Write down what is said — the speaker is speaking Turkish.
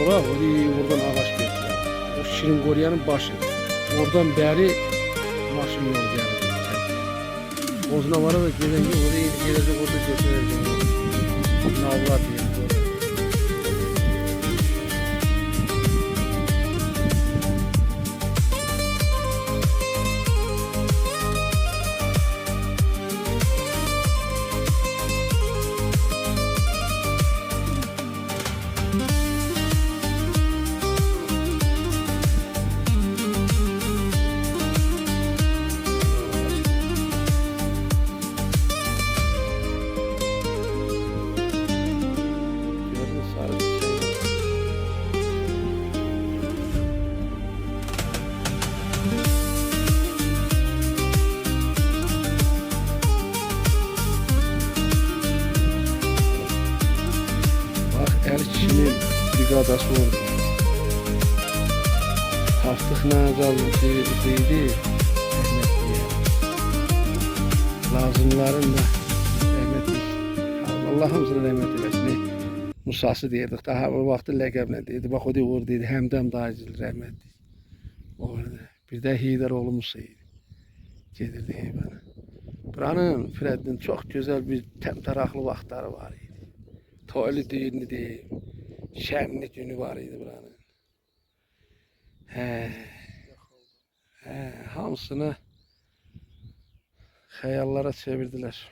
sonra oradan ağaç getiriyor. O Şirin Koruyanın başı. Oradan beri maşın yolu geldi. Boznavara da gelince oraya gelecek orada götüreceğim. Navlar diyelim orada. Her kişinin brigadası oldu. Haftık nazarlıydı. Lazımların da rahmetli. Allah'ımızın rahmet eylesin. Musası deyirdik. Daha o vaxtı ləqəblə deyirdi. Bax o deyir, deyirdi. Həmdəm dayıcıl rahmetli. Orada. Bir də Heydər oğlu Musa idi. Gedirdi heyvana. Buranın Fred'in çok güzel bir təmtəraqlı vaxtları var idi. Toylu düğünü değil, şenli günü var idi buranın. Hamısını hayallara çevirdiler.